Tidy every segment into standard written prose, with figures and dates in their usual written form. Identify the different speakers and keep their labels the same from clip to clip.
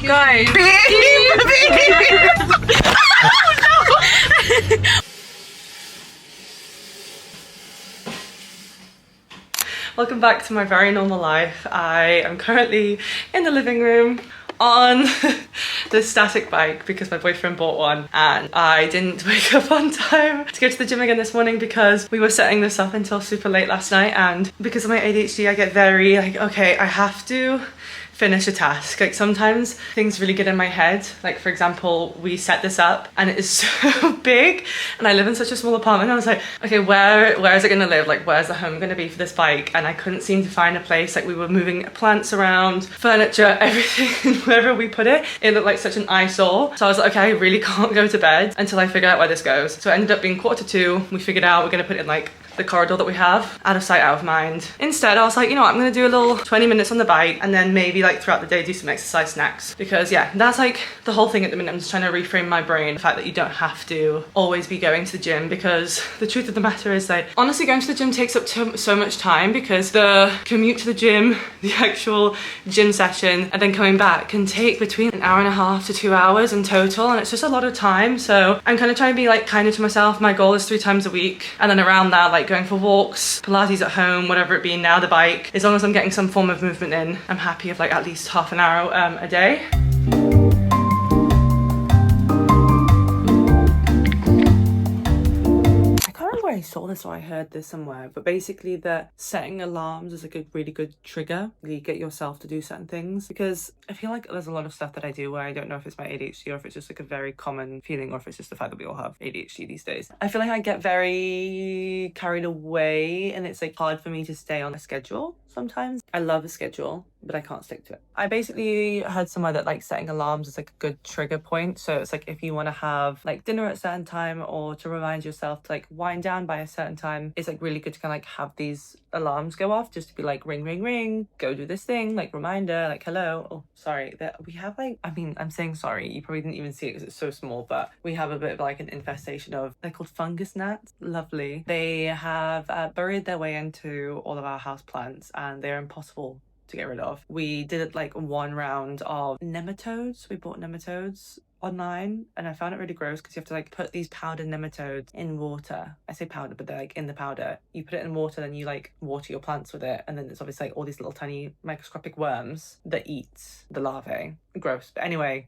Speaker 1: Guys. Welcome back to my very normal life. I am currently in the living room on the static bike because my boyfriend bought one, and I didn't wake up on time to go to the gym again this morning because we were setting this up until super late last night. And because of my ADHD, I get very like, okay, I have to finish a task. Like sometimes things really get in my head. Like for example, we set this up and it is so big and I live in such a small apartment. I was like, okay, where is it gonna live? Like where's the home gonna be for this bike? And I couldn't seem to find a place. Like we were moving plants around, furniture, everything. Wherever we put it, it looked like such an eyesore. So I was like, okay, I really can't go to bed until I figure out where this goes. So it ended up being 1:45. We figured out we're gonna put it in like the corridor that we have, out of sight, out of mind. Instead, I was like, you know what, I'm gonna do a little 20 minutes on the bike and then maybe like throughout the day do some exercise snacks, because yeah, that's like the whole thing at the minute. I'm just trying to reframe my brain, the fact that you don't have to always be going to the gym, because the truth of the matter is that honestly going to the gym takes up so much time, because the commute to the gym, the actual gym session, and then coming back can take between an hour and a half to 2 hours in total, and it's just a lot of time. So I'm kind of trying to be like kinder to myself. My goal is 3 times a week, and then around that, like going for walks, Pilates at home, whatever it be, now the bike. As long as I'm getting some form of movement in, I'm happy of like at least half an hour a day. I saw this or I heard this somewhere, but basically that setting alarms is like a really good trigger. You get yourself to do certain things, because I feel like there's a lot of stuff that I do where I don't know if it's my ADHD or if it's just like a very common feeling, or if it's just the fact that we all have ADHD these days. I feel like I get very carried away and it's like hard for me to stay on a schedule sometimes. I love a schedule, but I can't stick to it. I basically heard somewhere that like setting alarms is like a good trigger point. So it's like if you want to have like dinner at a certain time, or to remind yourself to like wind down by a certain time, it's like really good to kind of like have these alarms go off, just to be like ring ring ring, go do this thing, like reminder, like hello. Oh sorry, that we have like, I mean, I'm saying sorry, you probably didn't even see it because it's so small, but we have a bit of like an infestation of, they're called fungus gnats. Lovely. They have buried their way into all of our house plants and they're impossible to get rid of. We did like one round of nematodes. We bought nematodes online and I found it really gross because you have to like put these powdered nematodes in water. I say powder, but they're like in the powder. You put it in water, then you like water your plants with it, and then it's obviously like all these little tiny microscopic worms that eat the larvae. Gross. But anyway,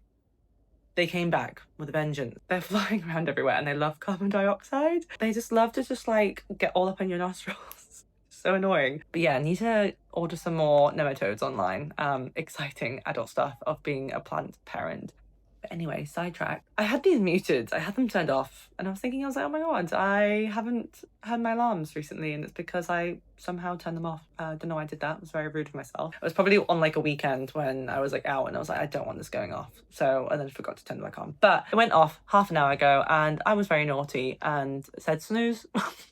Speaker 1: they came back with a vengeance. They're flying around everywhere and they love carbon dioxide. They just love to just like get all up in your nostrils. So annoying. But yeah, I need to order some more nematodes online. Exciting adult stuff of being a plant parent. But anyway, sidetrack. I had these muted. I had them turned off and I was thinking, I was like, oh my god, I haven't had my alarms recently, and it's because I somehow turned them off. Don't know why I did that. It was very rude of myself. It was probably on like a weekend when I was like out and I was like, I don't want this going off. So, and then forgot to turn them back on. But it went off half an hour ago and I was very naughty and said snooze.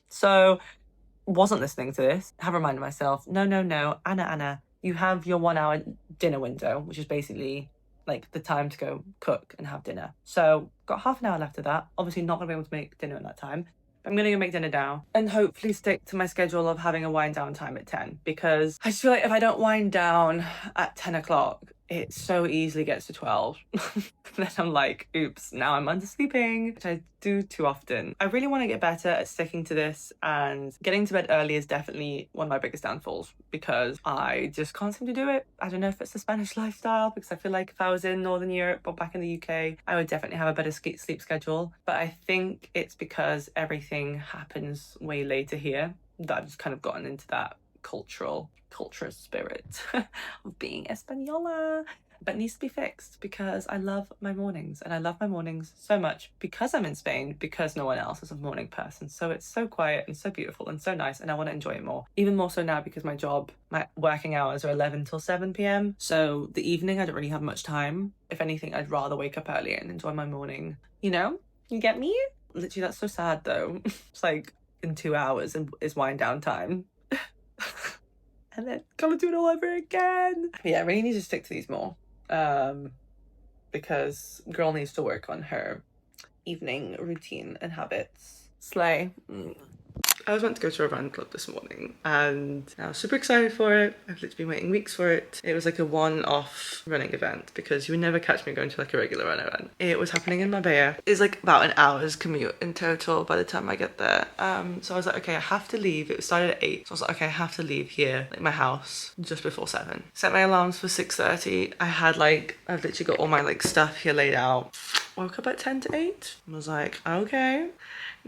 Speaker 1: So wasn't listening to this. I have reminded myself, no, Anna, you have your 1 hour dinner window, which is basically like the time to go cook and have dinner. So got half an hour left of that. Obviously not gonna be able to make dinner at that time. But I'm gonna go make dinner now and hopefully stick to my schedule of having a wind down time at 10, because I just feel like if I don't wind down at 10 o'clock, it so easily gets to 12. Then I'm like, oops, now I'm undersleeping, which I do too often. I really want to get better at sticking to this, and getting to bed early is definitely one of my biggest downfalls because I just can't seem to do it. I don't know if it's the Spanish lifestyle, because I feel like if I was in Northern Europe or back in the UK, I would definitely have a better sleep schedule. But I think it's because everything happens way later here that I've just kind of gotten into that cultural spirit of being Española, but needs to be fixed, because I love my mornings, and I love my mornings so much because I'm in Spain, because no one else is a morning person. So it's so quiet and so beautiful and so nice, and I want to enjoy it more. Even more so now because my working hours are 11 till 7 p.m. So the evening I don't really have much time. If anything, I'd rather wake up early and enjoy my morning. You know? You get me? Literally, that's so sad though. It's like in 2 hours and is wind down time. And then gotta do it all over again. But yeah, I really need to stick to these more. Because girl needs to work on her evening routine and habits. Slay. I was meant to go to a run club this morning and I was super excited for it. I've literally been waiting weeks for it. It was like a one-off running event because you would never catch me going to like a regular run event. It was happening in Marbella. It's like about an hour's commute in total by the time I get there. So I was like, okay, I have to leave. It started at 8. So I was like, okay, I have to leave here, like my house, just before 7. Set my alarms for 6:30. I've literally got all my like stuff here laid out. Woke up at 10 to 8 and was like, okay,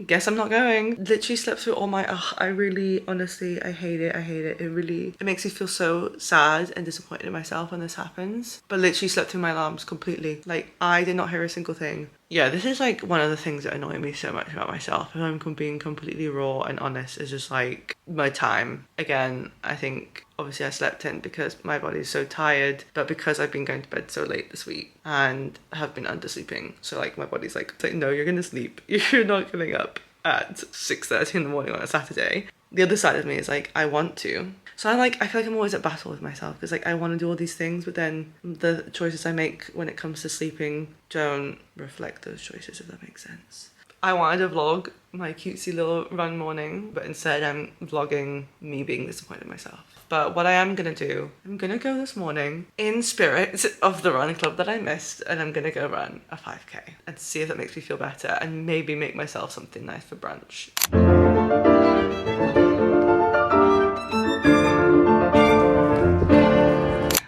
Speaker 1: guess I'm not going. Literally slept through all my, honestly, I hate it. It makes me feel so sad and disappointed in myself when this happens. But literally slept through my alarms completely. Like, I did not hear a single thing. Yeah, this is like one of the things that annoy me so much about myself. If I'm being completely raw and honest, is just like my time. Again, I think obviously I slept in because my body is so tired, but because I've been going to bed so late this week and have been undersleeping. So like my body's like, no, you're gonna sleep. You're not getting up at 6:30 in the morning on a Saturday. The other side of me is like, I want to. So I feel like I'm always at battle with myself because like I want to do all these things, but then the choices I make when it comes to sleeping don't reflect those choices, if that makes sense. I wanted to vlog my cutesy little run morning, but instead I'm vlogging me being disappointed in myself. But what I am gonna do, I'm gonna go this morning in spirit of the run club that I missed, and I'm gonna go run a 5k and see if that makes me feel better and maybe make myself something nice for brunch.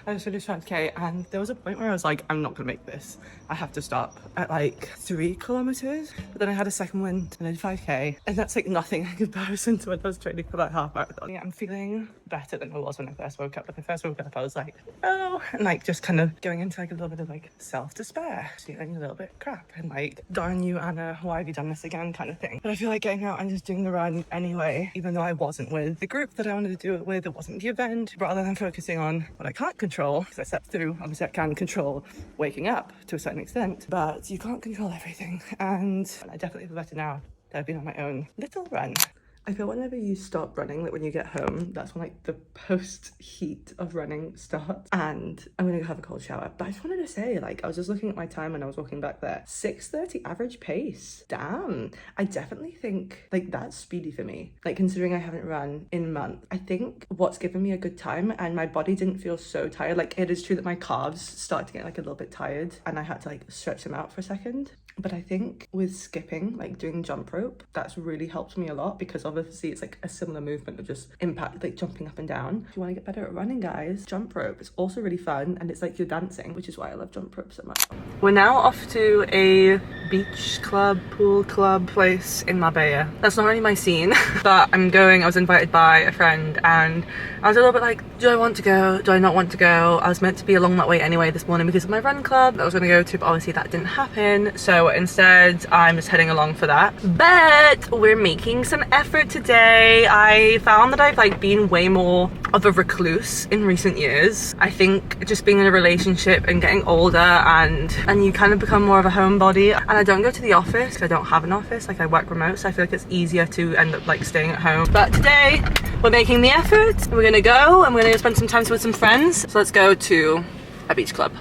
Speaker 1: I just finished 5k and there was a point where I was like, I'm not gonna make this. I have to stop at like 3 kilometers. But then I had a second wind and I did 5k, and that's like nothing in comparison to when I was training for that half marathon. Yeah, I'm feeling better than I was when I first woke up. When I first woke up, I was like, oh, and like just kind of going into like a little bit of like self-despair, feeling a little bit crap and like, darn you, Anna, why have you done this again kind of thing. But I feel like getting out and just doing the run anyway, even though I wasn't with the group that I wanted to do it with, it wasn't the event, rather than focusing on what I can't control. Because I slept through, obviously I can control waking up to a certain extent, but you can't control everything. And I definitely feel better now that I've been on my own little run. I feel whenever you stop running, like when you get home, that's when like the post heat of running starts. And I'm gonna go have a cold shower. But I just wanted to say, like, I was just looking at my time when I was walking back there. 6:30 average pace. Damn. I definitely think like that's speedy for me. Like considering I haven't run in months. I think what's given me a good time, and my body didn't feel so tired. Like it is true that my calves started to get like a little bit tired and I had to like stretch them out for a second. But I think with skipping, like doing jump rope, that's really helped me a lot because obviously it's like a similar movement of just impact, like jumping up and down. If you want to get better at running, guys, jump rope. It's also really fun and it's like you're dancing, which is why I love jump rope so much. We're now off to a beach club, pool club place in Marbella. That's not really my scene, but I was invited by a friend and I was a little bit like, do I want to go? Do I not want to go? I was meant to be along that way anyway this morning because of my run club that I was going to go to, but obviously that didn't happen. So instead, I'm just heading along for that. But we're making some effort today. I found that I've like been way more of a recluse in recent years. I think just being in a relationship and getting older and you kind of become more of a homebody. And I don't go to the office. I don't have an office. Like I work remote, so I feel like it's easier to end up like staying at home. But today, we're making the effort. We're gonna go and we're gonna spend some time with some friends. So let's go to a beach club.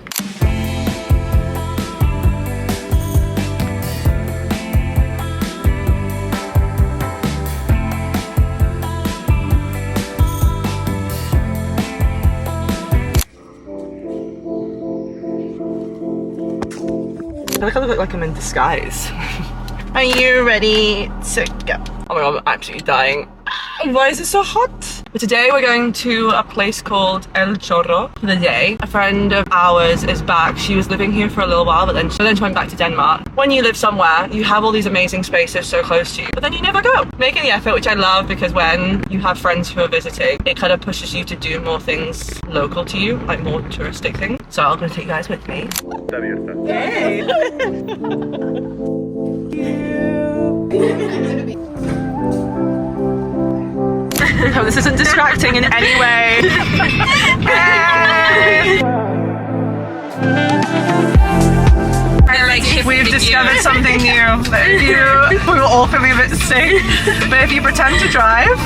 Speaker 1: I kind of look like I'm in disguise. Are you ready to go? Oh my god, I'm absolutely dying. Why is it so hot? But today we're going to a place called El Chorro for the day. A friend of ours is back. She was living here for a little while, but then she went back to Denmark. When you live somewhere, you have all these amazing spaces so close to you, but then you never go. Making the effort, which I love, because when you have friends who are visiting, it kind of pushes you to do more things local to you, like more touristic things. So I'm gonna take you guys with me. Hey! No, this isn't distracting in any way. Hey! We've discovered something new. We were all feeling a bit sick, but if you pretend to drive,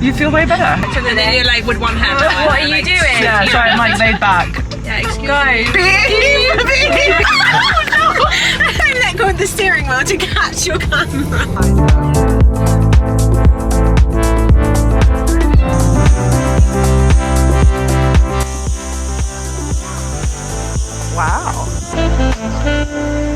Speaker 1: you feel way better.
Speaker 2: And then you're like with one hand. What are you doing?
Speaker 1: Yeah, so I'm like laid back.
Speaker 2: Yeah, excuse me.
Speaker 1: Beep!
Speaker 2: Oh no! I'm let go of the steering wheel to catch your camera.
Speaker 1: out.